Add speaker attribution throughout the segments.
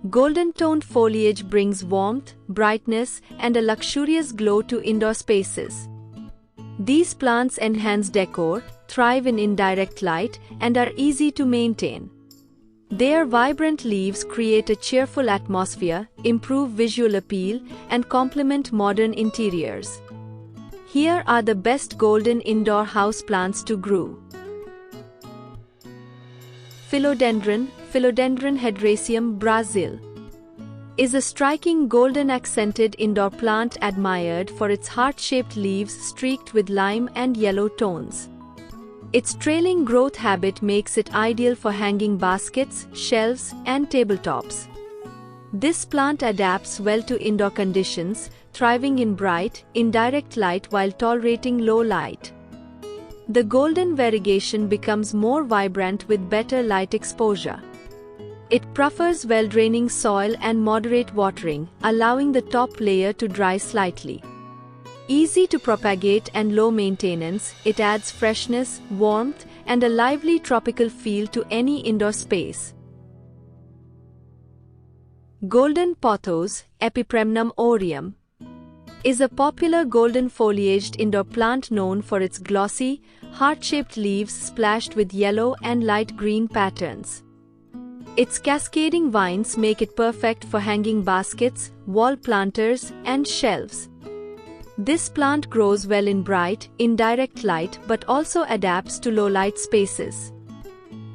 Speaker 1: Golden toned foliage brings warmth, brightness, and a luxurious glow to indoor spaces. These plants enhance decor, thrive in indirect light, and are easy to maintain. Their vibrant leaves create a cheerful atmosphere, improve visual appeal, and complement modern interiors. Here are the best golden indoor houseplants to grow. Philodendron, Philodendron hedraceum Brazil, is a striking golden accented indoor plant admired for its heart-shaped leaves streaked with lime and yellow tones. Its trailing growth habit makes it ideal for hanging baskets, shelves, and tabletops. This plant adapts well to indoor conditions, thriving in bright, indirect light while tolerating low light. The golden variegation becomes more vibrant with better light exposure. It prefers well-draining soil and moderate watering, allowing the top layer to dry slightly. Easy to propagate and low maintenance, it adds freshness, warmth, and a lively tropical feel to any indoor space. Golden pothos, Epipremnum aureum, is a popular golden foliaged indoor plant known for its glossy, heart-shaped leaves splashed with yellow and light green patterns. Its cascading vines make it perfect for hanging baskets, wall planters, and shelves. This plant grows well in bright, indirect light but also adapts to low-light spaces.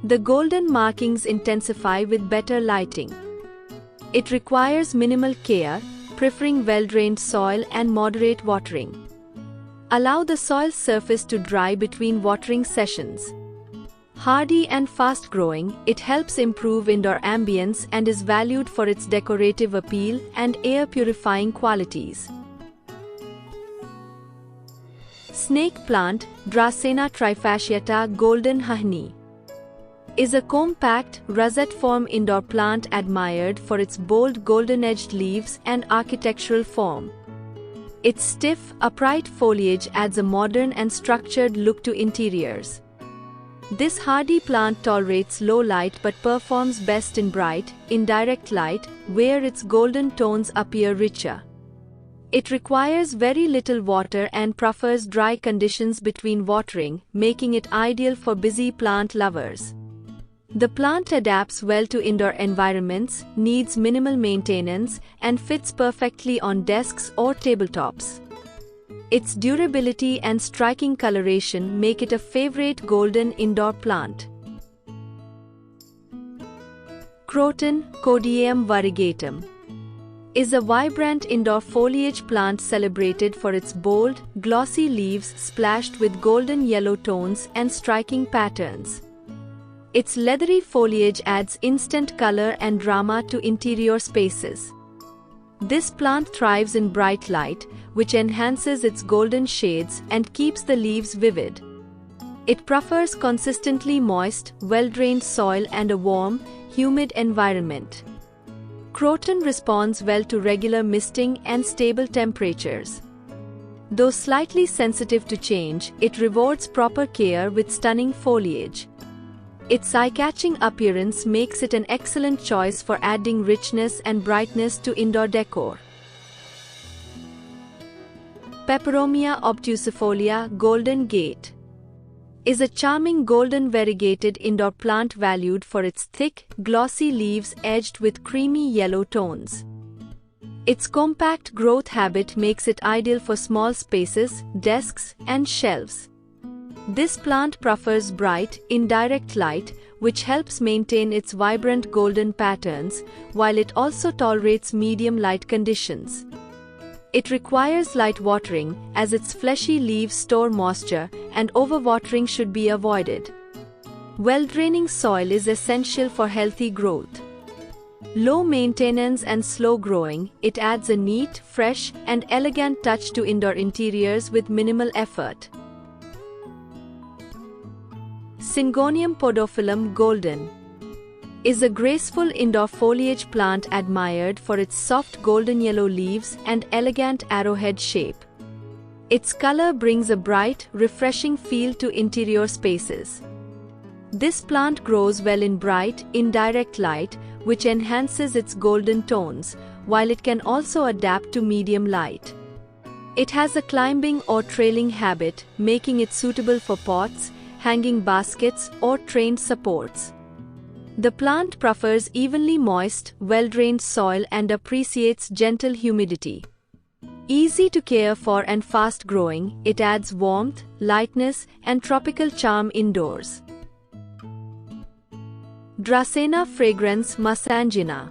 Speaker 1: The golden markings intensify with better lighting. It requires minimal care, preferring well-drained soil and moderate watering. Allow the soil surface to dry between watering sessions. Hardy and fast-growing, it helps improve indoor ambience and is valued for its decorative appeal and air-purifying qualities. Snake plant, Dracena trifasciata golden honey, is a compact, rosette-form indoor plant admired for its bold golden-edged leaves and architectural form. Its stiff, upright foliage adds a modern and structured look to interiors. This hardy plant tolerates low light but performs best in bright, indirect light, where its golden tones appear richer. It requires very little water and prefers dry conditions between watering, making it ideal for busy plant lovers. The plant adapts well to indoor environments, needs minimal maintenance, and fits perfectly on desks or tabletops. Its durability and striking coloration make it a favorite golden indoor plant. Croton, Codiaeum variegatum, is a vibrant indoor foliage plant celebrated for its bold, glossy leaves splashed with golden yellow tones and striking patterns. Its leathery foliage adds instant color and drama to interior spaces. This plant thrives in bright light, which enhances its golden shades and keeps the leaves vivid. It prefers consistently moist, well-drained soil and a warm, humid environment. Croton responds well to regular misting and stable temperatures. Though slightly sensitive to change, it rewards proper care with stunning foliage. Its eye-catching appearance makes it an excellent choice for adding richness and brightness to indoor decor. Peperomia obtusifolia golden gate is a charming golden variegated indoor plant valued for its thick, glossy leaves edged with creamy yellow tones. Its compact growth habit makes it ideal for small spaces, desks, and shelves. This plant prefers bright, indirect light, which helps maintain its vibrant golden patterns, while it also tolerates medium light conditions. It requires light watering, as its fleshy leaves store moisture, and overwatering should be avoided. Well-draining soil is essential for healthy growth. Low maintenance and slow growing, it adds a neat, fresh, and elegant touch to indoor interiors with minimal effort. Syngonium podophyllum golden is a graceful indoor foliage plant admired for its soft golden yellow leaves and elegant arrowhead shape. Its color brings a bright, refreshing feel to interior spaces. This plant grows well in bright, indirect light, which enhances its golden tones, while it can also adapt to medium light. It has a climbing or trailing habit, making it suitable for pots, hanging baskets, or trained supports. The plant prefers evenly moist, well-drained soil and appreciates gentle humidity. Easy to care for and fast-growing, it adds warmth, lightness, and tropical charm indoors. Dracena fragrans massangina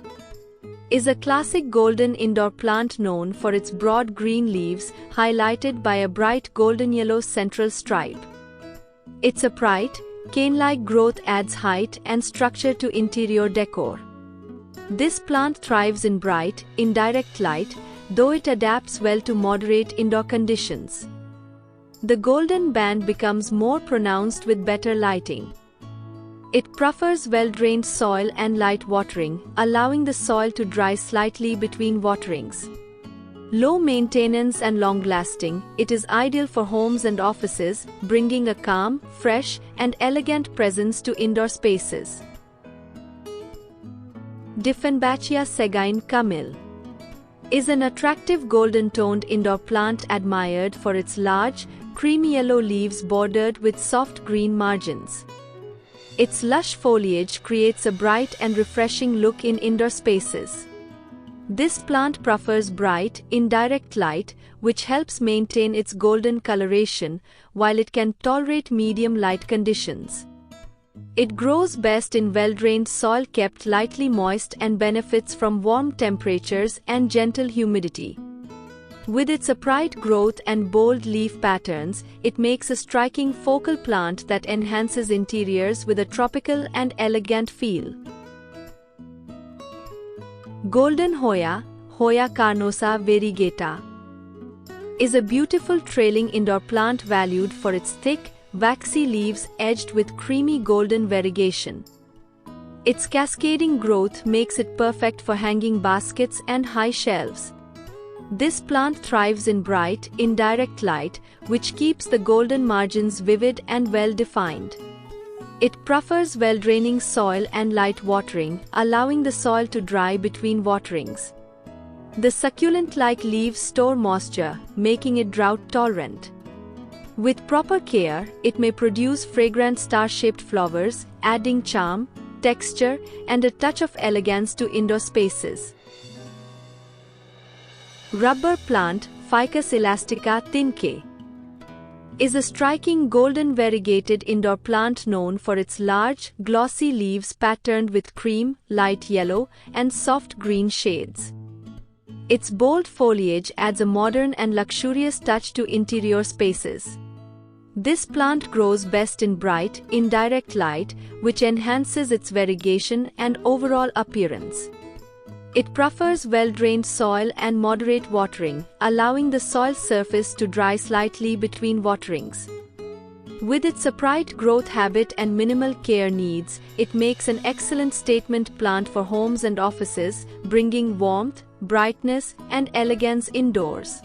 Speaker 1: is a classic golden indoor plant known for its broad green leaves highlighted by a bright golden yellow central stripe. Its upright, cane-like growth adds height and structure to interior decor. This plant thrives in bright, indirect light, though it adapts well to moderate indoor conditions. The golden band becomes more pronounced with better lighting. It prefers well-drained soil and light watering, allowing the soil to dry slightly between waterings. Low maintenance and long-lasting, it is ideal for homes and offices, bringing a calm, fresh, and elegant presence to indoor spaces. Dieffenbachia segae Camille is an attractive golden-toned indoor plant admired for its large, creamy yellow leaves bordered with soft green margins. Its lush foliage creates a bright and refreshing look in indoor spaces. This plant prefers bright, indirect light, which helps maintain its golden coloration, while it can tolerate medium light conditions. It grows best in well-drained soil kept lightly moist and benefits from warm temperatures and gentle humidity. With its upright growth and bold leaf patterns, it makes a striking focal plant that enhances interiors with a tropical and elegant feel. Golden Hoya, Hoya carnosa variegata, is a beautiful trailing indoor plant valued for its thick, waxy leaves edged with creamy golden variegation. Its cascading growth makes it perfect for hanging baskets and high shelves. This plant thrives in bright, indirect light, which keeps the golden margins vivid and well-defined. It prefers well-draining soil and light watering, allowing the soil to dry between waterings. The succulent-like leaves store moisture, making it drought-tolerant. With proper care, it may produce fragrant star-shaped flowers, adding charm, texture, and a touch of elegance to indoor spaces. Rubber plant Ficus elastica Tinke is a striking golden variegated indoor plant known for its large, glossy leaves patterned with cream, light yellow, and soft green shades. Its bold foliage adds a modern and luxurious touch to interior spaces. This plant grows best in bright, indirect light, which enhances its variegation and overall appearance. It prefers well-drained soil and moderate watering, allowing the soil surface to dry slightly between waterings. With its upright growth habit and minimal care needs, it makes an excellent statement plant for homes and offices, bringing warmth, brightness, and elegance indoors.